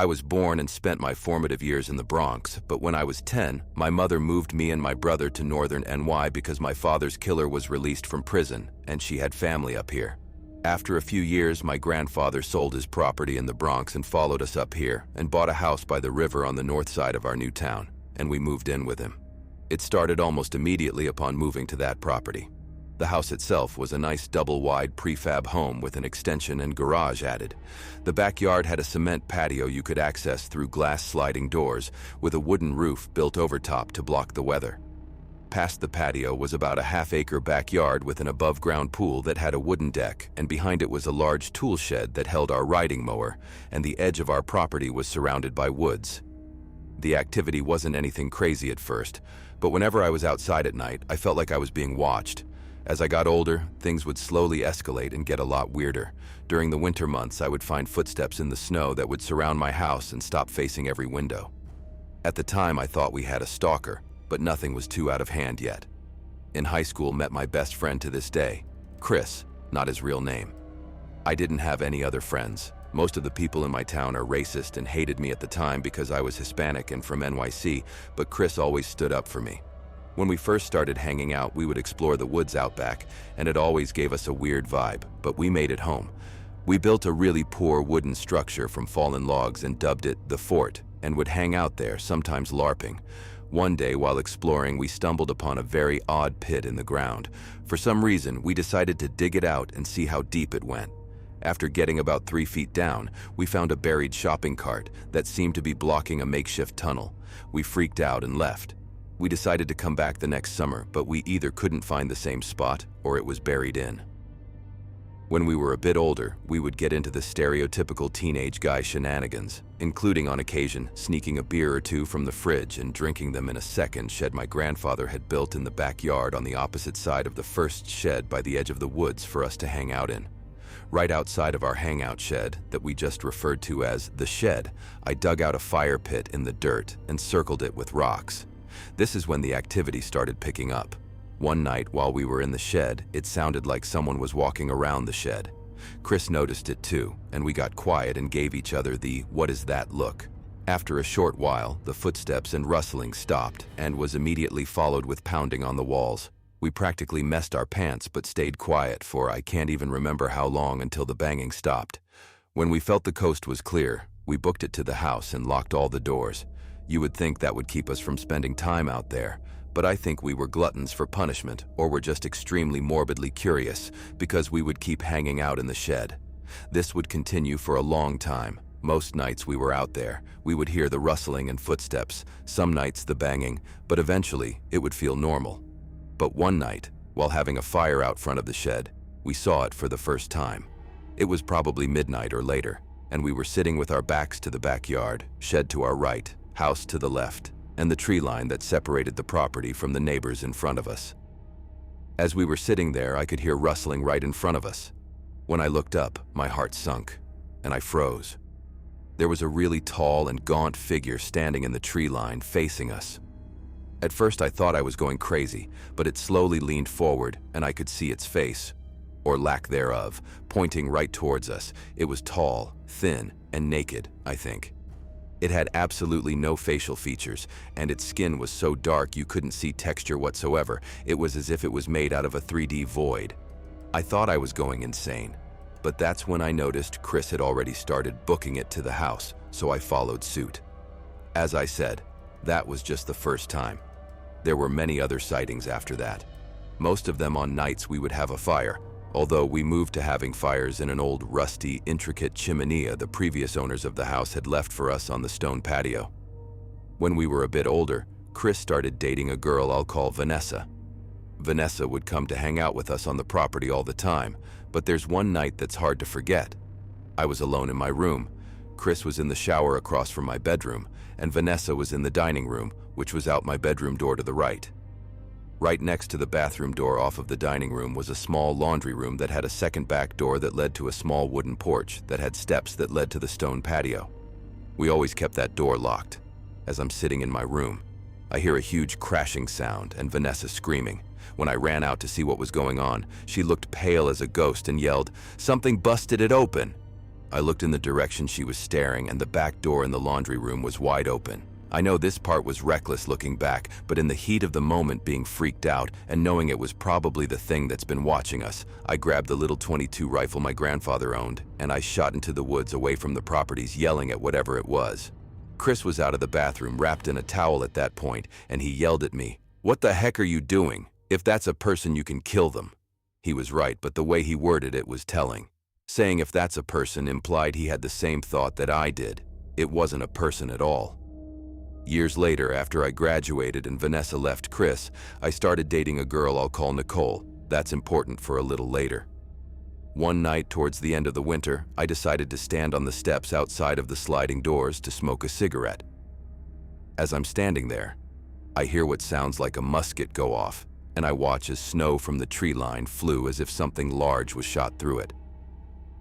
I was born and spent my formative years in the Bronx, but when I was 10, my mother moved me and my brother to northern NY because my father's killer was released from prison and she had family up here. After a few years, my grandfather sold his property in the Bronx and followed us up here and bought a house by the river on the north side of our new town, and we moved in with him. It started almost immediately upon moving to that property. The house itself was a nice double-wide prefab home with an extension and garage added. The backyard had a cement patio you could access through glass sliding doors with a wooden roof built over top to block the weather. Past the patio was about a half-acre backyard with an above-ground pool that had a wooden deck, and behind it was a large tool shed that held our riding mower, and the edge of our property was surrounded by woods. The activity wasn't anything crazy at first, but whenever I was outside at night, I felt like I was being watched. As I got older, things would slowly escalate and get a lot weirder. During the winter months, I would find footsteps in the snow that would surround my house and stop facing every window. At the time, I thought we had a stalker, but nothing was too out of hand yet. In high school, met my best friend to this day, Chris, not his real name. I didn't have any other friends. Most of the people in my town are racist and hated me at the time because I was Hispanic and from NYC, but Chris always stood up for me. When we first started hanging out, we would explore the woods out back, and it always gave us a weird vibe, but we made it home. We built a really poor wooden structure from fallen logs and dubbed it the fort, and would hang out there, sometimes LARPing. One day, while exploring, we stumbled upon a very odd pit in the ground. For some reason, we decided to dig it out and see how deep it went. After getting about 3 feet down, we found a buried shopping cart that seemed to be blocking a makeshift tunnel. We freaked out and left. We decided to come back the next summer, but we either couldn't find the same spot or it was buried in. When we were a bit older, we would get into the stereotypical teenage guy shenanigans, including on occasion sneaking a beer or two from the fridge and drinking them in a second shed my grandfather had built in the backyard on the opposite side of the first shed by the edge of the woods for us to hang out in. Right outside of our hangout shed, that we just referred to as the shed, I dug out a fire pit in the dirt and circled it with rocks. This is when the activity started picking up. One night while we were in the shed, it sounded like someone was walking around the shed. Chris noticed it too, and we got quiet and gave each other the "what is that" look. After a short while, the footsteps and rustling stopped and was immediately followed with pounding on the walls. We practically messed our pants but stayed quiet for I can't even remember how long until the banging stopped. When we felt the coast was clear, we booked it to the house and locked all the doors. You would think that would keep us from spending time out there, but I think we were gluttons for punishment or were just extremely morbidly curious because we would keep hanging out in the shed. This would continue for a long time. Most nights we were out there, we would hear the rustling and footsteps, some nights the banging, but eventually it would feel normal. But one night, while having a fire out front of the shed, we saw it for the first time. It was probably midnight or later, and we were sitting with our backs to the backyard, shed to our right, house to the left, and the tree line that separated the property from the neighbors in front of us. As we were sitting there, I could hear rustling right in front of us. When I looked up, my heart sunk, and I froze. There was a really tall and gaunt figure standing in the tree line facing us. At first I thought I was going crazy, but it slowly leaned forward and I could see its face, or lack thereof, pointing right towards us. It was tall, thin, and naked, I think. It had absolutely no facial features, and its skin was so dark you couldn't see texture whatsoever. It was as if it was made out of a 3D void. I thought I was going insane, but that's when I noticed Chris had already started booking it to the house, so I followed suit. As I said, that was just the first time. There were many other sightings after that. Most of them on nights we would have a fire, although we moved to having fires in an old, rusty, intricate chimenea the previous owners of the house had left for us on the stone patio. When we were a bit older, Chris started dating a girl I'll call Vanessa. Vanessa would come to hang out with us on the property all the time, but there's one night that's hard to forget. I was alone in my room. Chris was in the shower across from my bedroom, and Vanessa was in the dining room, which was out my bedroom door to the right. Right next to the bathroom door off of the dining room was a small laundry room that had a second back door that led to a small wooden porch that had steps that led to the stone patio. We always kept that door locked. As I'm sitting in my room, I hear a huge crashing sound and Vanessa screaming. When I ran out to see what was going on, she looked pale as a ghost and yelled, "Something busted it open!" I looked in the direction she was staring, and the back door in the laundry room was wide open. I know this part was reckless looking back, but in the heat of the moment, being freaked out and knowing it was probably the thing that's been watching us, I grabbed the little .22 rifle my grandfather owned, and I shot into the woods away from the properties, yelling at whatever it was. Chris was out of the bathroom, wrapped in a towel at that point, and he yelled at me, "What the heck are you doing? If that's a person, you can kill them." He was right, but the way he worded it was telling. Saying if that's a person implied he had the same thought that I did. It wasn't a person at all. Years later, after I graduated and Vanessa left Chris, I started dating a girl I'll call Nicole. That's important for a little later. One night towards the end of the winter, I decided to stand on the steps outside of the sliding doors to smoke a cigarette. As I'm standing there, I hear what sounds like a musket go off, and I watch as snow from the tree line flew as if something large was shot through it.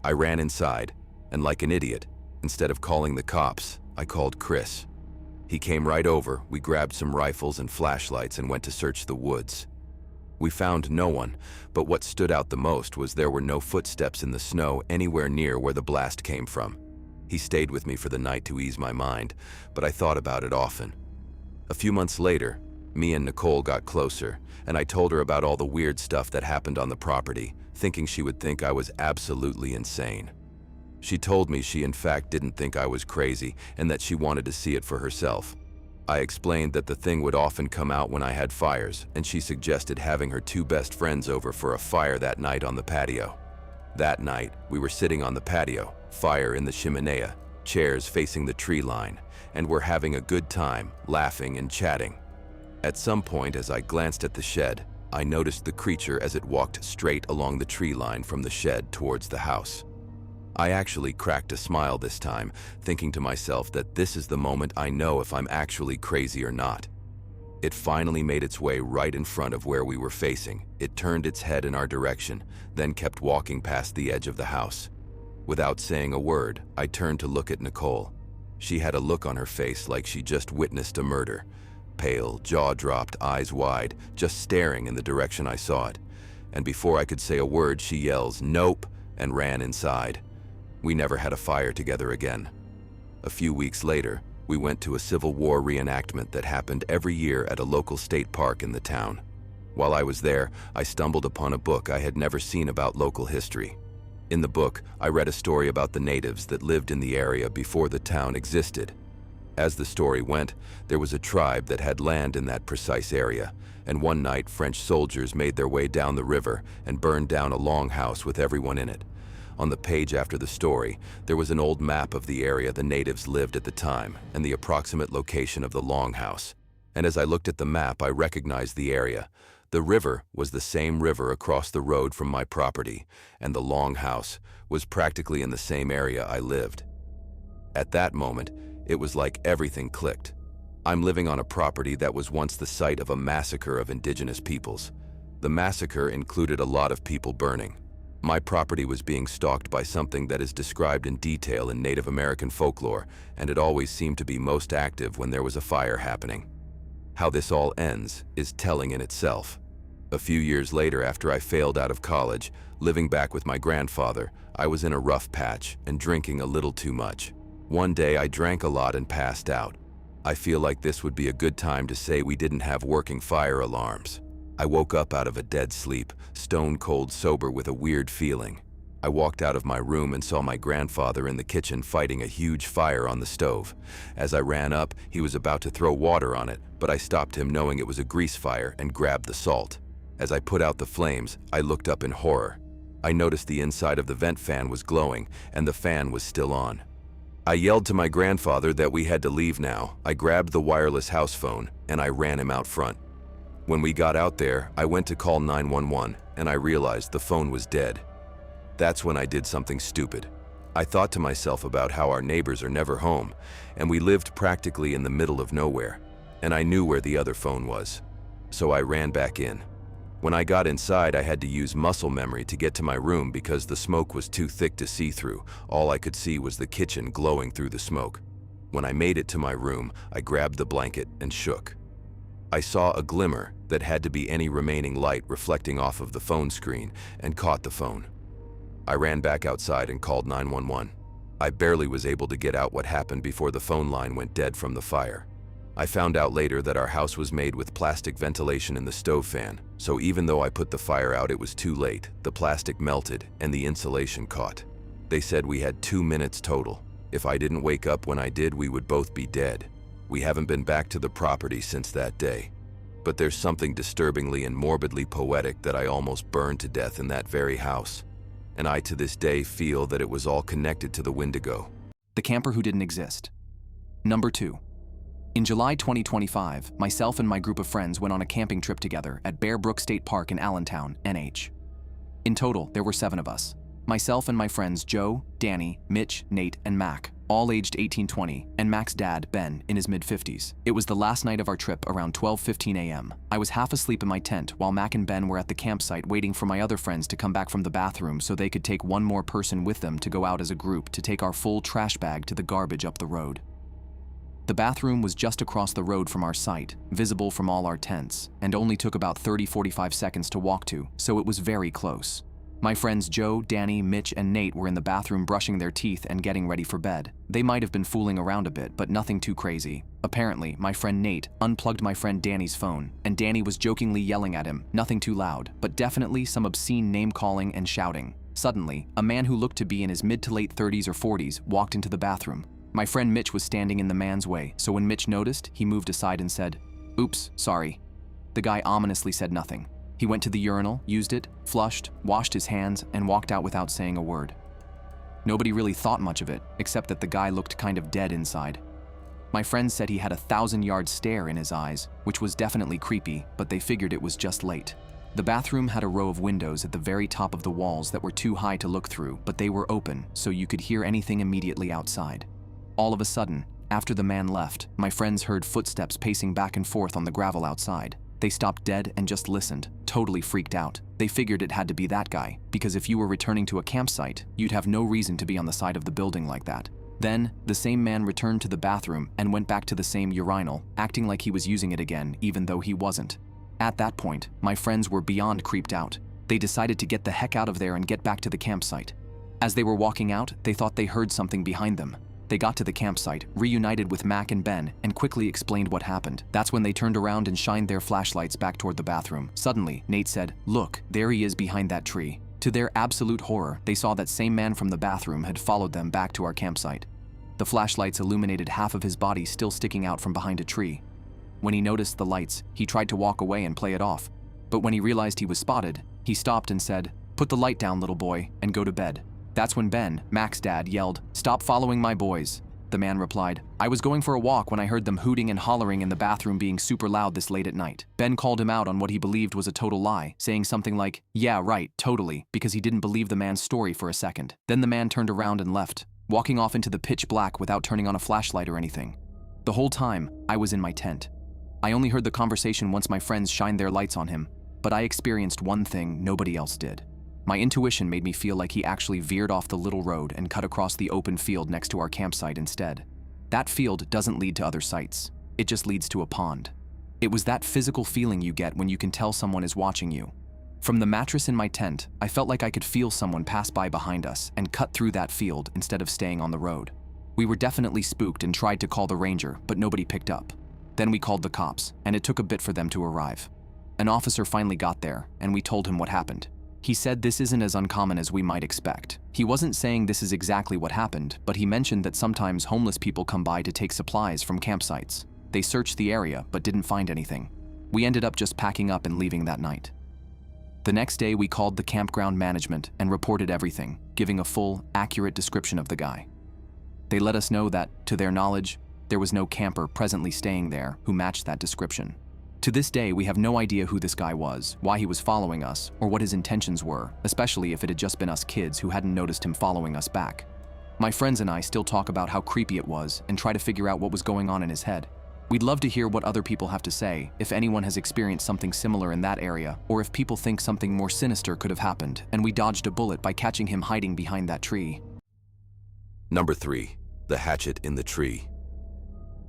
I ran inside, and like an idiot, instead of calling the cops, I called Chris. He came right over, we grabbed some rifles and flashlights and went to search the woods. We found no one, but what stood out the most was there were no footsteps in the snow anywhere near where the blast came from. He stayed with me for the night to ease my mind, but I thought about it often. A few months later, me and Nicole got closer, and I told her about all the weird stuff that happened on the property, thinking she would think I was absolutely insane. She told me she in fact didn't think I was crazy and that she wanted to see it for herself. I explained that the thing would often come out when I had fires, and she suggested having her two best friends over for a fire that night on the patio. That night, we were sitting on the patio, fire in the chimenea, chairs facing the tree line, and we're having a good time, laughing and chatting. At some point, as I glanced at the shed, I noticed the creature as it walked straight along the tree line from the shed towards the house. I actually cracked a smile this time, thinking to myself that this is the moment I know if I'm actually crazy or not. It finally made its way right in front of where we were facing. It turned its head in our direction, then kept walking past the edge of the house. Without saying a word, I turned to look at Nicole. She had a look on her face like she just witnessed a murder. Pale, jaw dropped, eyes wide, just staring in the direction I saw it. And before I could say a word, she yells, "Nope," and ran inside. We never had a fire together again. A few weeks later, we went to a Civil War reenactment that happened every year at a local state park in the town. While I was there, I stumbled upon a book I had never seen about local history. In the book, I read a story about the natives that lived in the area before the town existed. As the story went, there was a tribe that had land in that precise area, and one night French soldiers made their way down the river and burned down a longhouse with everyone in it. On the page after the story, there was an old map of the area the natives lived at the time and the approximate location of the longhouse. And as I looked at the map, I recognized the area. The river was the same river across the road from my property, and the longhouse was practically in the same area I lived. At that moment, it was like everything clicked. I'm living on a property that was once the site of a massacre of indigenous peoples. The massacre included a lot of people burning. My property was being stalked by something that is described in detail in Native American folklore, and it always seemed to be most active when there was a fire happening. How this all ends is telling in itself. A few years later, after I failed out of college, living back with my grandfather, I was in a rough patch and drinking a little too much. One day I drank a lot and passed out. I feel like this would be a good time to say we didn't have working fire alarms. I woke up out of a dead sleep, stone cold sober with a weird feeling. I walked out of my room and saw my grandfather in the kitchen fighting a huge fire on the stove. As I ran up, he was about to throw water on it, but I stopped him knowing it was a grease fire and grabbed the salt. As I put out the flames, I looked up in horror. I noticed the inside of the vent fan was glowing and the fan was still on. I yelled to my grandfather that we had to leave now. I grabbed the wireless house phone and I ran him out front. When we got out there, I went to call 911 and I realized the phone was dead. That's when I did something stupid. I thought to myself about how our neighbors are never home, and we lived practically in the middle of nowhere, and I knew where the other phone was. So I ran back in. When I got inside, I had to use muscle memory to get to my room because the smoke was too thick to see through. All I could see was the kitchen glowing through the smoke. When I made it to my room, I grabbed the blanket and shook. I saw a glimmer that had to be any remaining light reflecting off of the phone screen and caught the phone. I ran back outside and called 911. I barely was able to get out what happened before the phone line went dead from the fire. I found out later that our house was made with plastic ventilation in the stove fan, so even though I put the fire out, it was too late. The plastic melted and the insulation caught. They said we had 2 minutes total. If I didn't wake up when I did, we would both be dead. We haven't been back to the property since that day. But there's something disturbingly and morbidly poetic that I almost burned to death in that very house. And I to this day feel that it was all connected to the Wendigo. The camper who didn't exist. Number 2. In July 2025, myself and my group of friends went on a camping trip together at Bear Brook State Park in Allentown, NH. In total, there were 7 of us. Myself and my friends Joe, Danny, Mitch, Nate, and Mac, all aged 18-20, and Mac's dad, Ben, in his mid-50s. It was the last night of our trip around 12:15 a.m. I was half asleep in my tent while Mac and Ben were at the campsite waiting for my other friends to come back from the bathroom so they could take one more person with them to go out as a group to take our full trash bag to the garbage up the road. The bathroom was just across the road from our site, visible from all our tents, and only took about 30-45 seconds to walk to, so it was very close. My friends Joe, Danny, Mitch, and Nate were in the bathroom brushing their teeth and getting ready for bed. They might have been fooling around a bit, but nothing too crazy. Apparently, my friend Nate unplugged my friend Danny's phone, and Danny was jokingly yelling at him, nothing too loud, but definitely some obscene name-calling and shouting. Suddenly, a man who looked to be in his mid to late 30s or 40s walked into the bathroom. My friend Mitch was standing in the man's way, so when Mitch noticed, he moved aside and said, "Oops, sorry." The guy ominously said nothing. He went to the urinal, used it, flushed, washed his hands, and walked out without saying a word. Nobody really thought much of it, except that the guy looked kind of dead inside. My friends said he had a 1,000-yard stare in his eyes, which was definitely creepy, but they figured it was just late. The bathroom had a row of windows at the very top of the walls that were too high to look through, but they were open, so you could hear anything immediately outside. All of a sudden, after the man left, my friends heard footsteps pacing back and forth on the gravel outside. They stopped dead and just listened, totally freaked out. They figured it had to be that guy, because if you were returning to a campsite, you'd have no reason to be on the side of the building like that. Then, the same man returned to the bathroom and went back to the same urinal, acting like he was using it again, even though he wasn't. At that point, my friends were beyond creeped out. They decided to get the heck out of there and get back to the campsite. As they were walking out, they thought they heard something behind them. They got to the campsite, reunited with Mac and Ben, and quickly explained what happened. That's when they turned around and shined their flashlights back toward the bathroom. Suddenly, Nate said, "Look, there he is behind that tree." To their absolute horror, they saw that same man from the bathroom had followed them back to our campsite. The flashlights illuminated half of his body still sticking out from behind a tree. When he noticed the lights, he tried to walk away and play it off. But when he realized he was spotted, he stopped and said, "Put the light down, little boy, and go to bed." That's when Ben, Mac's dad, yelled, "Stop following my boys." The man replied, "I was going for a walk when I heard them hooting and hollering in the bathroom being super loud this late at night." Ben called him out on what he believed was a total lie, saying something like, "Yeah, right, totally," because he didn't believe the man's story for a second. Then the man turned around and left, walking off into the pitch black without turning on a flashlight or anything. The whole time, I was in my tent. I only heard the conversation once my friends shined their lights on him, but I experienced one thing nobody else did. My intuition made me feel like he actually veered off the little road and cut across the open field next to our campsite instead. That field doesn't lead to other sites. It just leads to a pond. It was that physical feeling you get when you can tell someone is watching you. From the mattress in my tent, I felt like I could feel someone pass by behind us and cut through that field instead of staying on the road. We were definitely spooked and tried to call the ranger, but nobody picked up. Then we called the cops, and it took a bit for them to arrive. An officer finally got there, and we told him what happened. He said this isn't as uncommon as we might expect. He wasn't saying this is exactly what happened, but he mentioned that sometimes homeless people come by to take supplies from campsites. They searched the area, but didn't find anything. We ended up just packing up and leaving that night. The next day, we called the campground management and reported everything, giving a full, accurate description of the guy. They let us know that, to their knowledge, there was no camper presently staying there who matched that description. To this day, we have no idea who this guy was, why he was following us, or what his intentions were, especially if it had just been us kids who hadn't noticed him following us back. My friends and I still talk about how creepy it was and try to figure out what was going on in his head. We'd love to hear what other people have to say, if anyone has experienced something similar in that area, or if people think something more sinister could have happened, and we dodged a bullet by catching him hiding behind that tree. Number 3. The hatchet in the tree.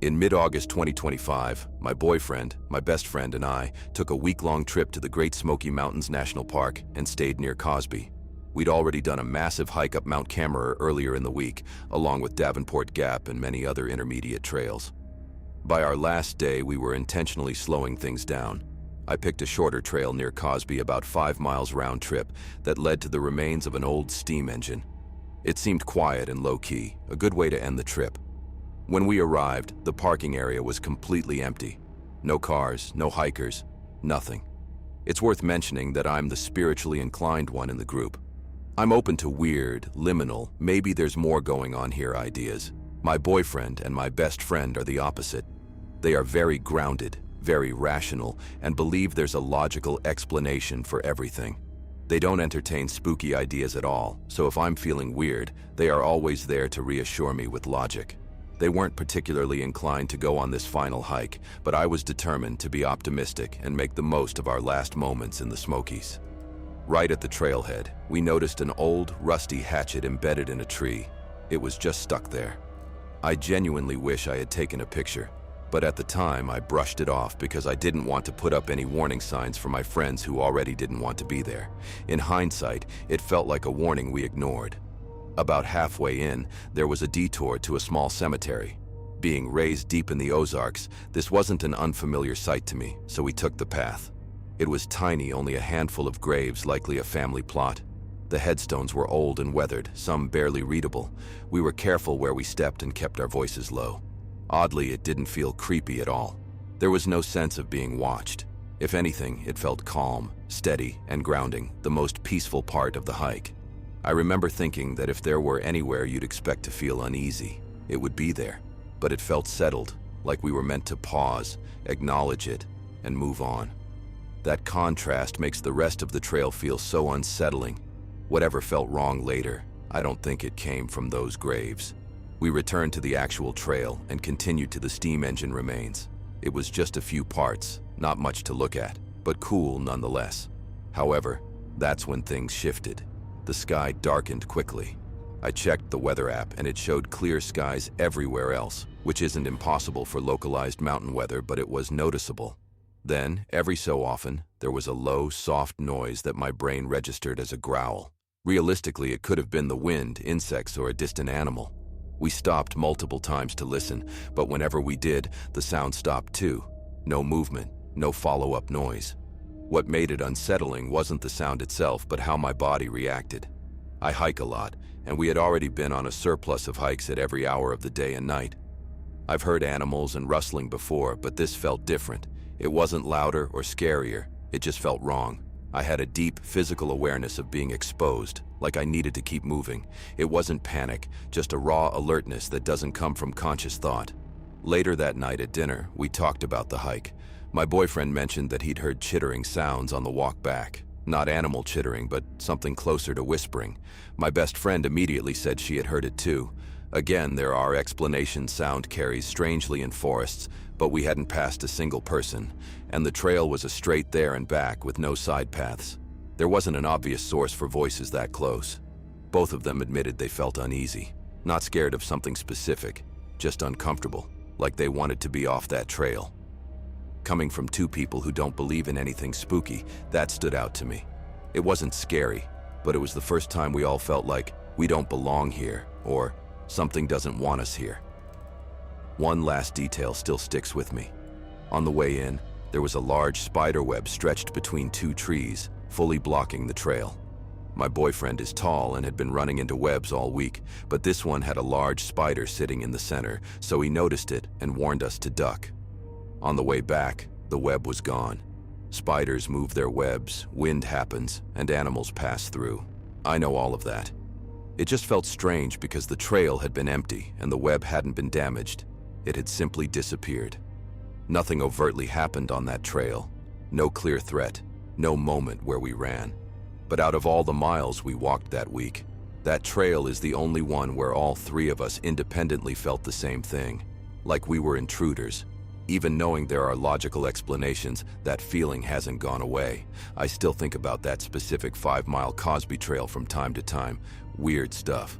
In mid-August 2025, my boyfriend, my best friend, and I took a week-long trip to the Great Smoky Mountains National Park and stayed near Cosby. We'd already done a massive hike up Mount Cameron earlier in the week, along with Davenport Gap and many other intermediate trails. By our last day, we were intentionally slowing things down. I picked a shorter trail near Cosby, about 5 miles round trip, that led to the remains of an old steam engine. It seemed quiet and low-key, a good way to end the trip. When we arrived, the parking area was completely empty. No cars, no hikers, nothing. It's worth mentioning that I'm the spiritually inclined one in the group. I'm open to weird, liminal, maybe there's more going on here ideas. My boyfriend and my best friend are the opposite. They are very grounded, very rational, and believe there's a logical explanation for everything. They don't entertain spooky ideas at all, so if I'm feeling weird, they are always there to reassure me with logic. They weren't particularly inclined to go on this final hike, but I was determined to be optimistic and make the most of our last moments in the Smokies. Right at the trailhead, we noticed an old, rusty hatchet embedded in a tree. It was just stuck there. I genuinely wish I had taken a picture, but at the time I brushed it off because I didn't want to put up any warning signs for my friends who already didn't want to be there. In hindsight, it felt like a warning we ignored. About halfway in, there was a detour to a small cemetery. Being raised deep in the Ozarks, this wasn't an unfamiliar sight to me, so we took the path. It was tiny, only a handful of graves, likely a family plot. The headstones were old and weathered, some barely readable. We were careful where we stepped and kept our voices low. Oddly, it didn't feel creepy at all. There was no sense of being watched. If anything, it felt calm, steady, and grounding, the most peaceful part of the hike. I remember thinking that if there were anywhere you'd expect to feel uneasy, it would be there. But it felt settled, like we were meant to pause, acknowledge it, and move on. That contrast makes the rest of the trail feel so unsettling. Whatever felt wrong later, I don't think it came from those graves. We returned to the actual trail and continued to the steam engine remains. It was just a few parts, not much to look at, but cool nonetheless. However, that's when things shifted. The sky darkened quickly. I checked the weather app and it showed clear skies everywhere else, which isn't impossible for localized mountain weather, but it was noticeable. Then, every so often, there was a low, soft noise that my brain registered as a growl. Realistically, it could have been the wind, insects, or a distant animal. We stopped multiple times to listen, but whenever we did, the sound stopped too. No movement, no follow-up noise. What made it unsettling wasn't the sound itself, but how my body reacted. I hike a lot, and we had already been on a surplus of hikes at every hour of the day and night. I've heard animals and rustling before, but this felt different. It wasn't louder or scarier, it just felt wrong. I had a deep physical awareness of being exposed, like I needed to keep moving. It wasn't panic, just a raw alertness that doesn't come from conscious thought. Later that night at dinner, we talked about the hike. My boyfriend mentioned that he'd heard chittering sounds on the walk back. Not animal chittering, but something closer to whispering. My best friend immediately said she had heard it too. Again, there are explanations sound carries strangely in forests, but we hadn't passed a single person, and the trail was a straight there and back with no side paths. There wasn't an obvious source for voices that close. Both of them admitted they felt uneasy, not scared of something specific, just uncomfortable, like they wanted to be off that trail. Coming from two people who don't believe in anything spooky, that stood out to me. It wasn't scary, but it was the first time we all felt like we don't belong here, or something doesn't want us here. One last detail still sticks with me. On the way in, there was a large spider web stretched between two trees, fully blocking the trail. My boyfriend is tall and had been running into webs all week, but this one had a large spider sitting in the center, so he noticed it and warned us to duck. On the way back, the web was gone. Spiders move their webs, wind happens, and animals pass through. I know all of that. It just felt strange because the trail had been empty and the web hadn't been damaged. It had simply disappeared. Nothing overtly happened on that trail. No clear threat, no moment where we ran. But out of all the miles we walked that week, that trail is the only one where all three of us independently felt the same thing, like we were intruders. Even knowing there are logical explanations, that feeling hasn't gone away. I still think about that specific 5-mile Cosby Trail from time to time. Weird stuff.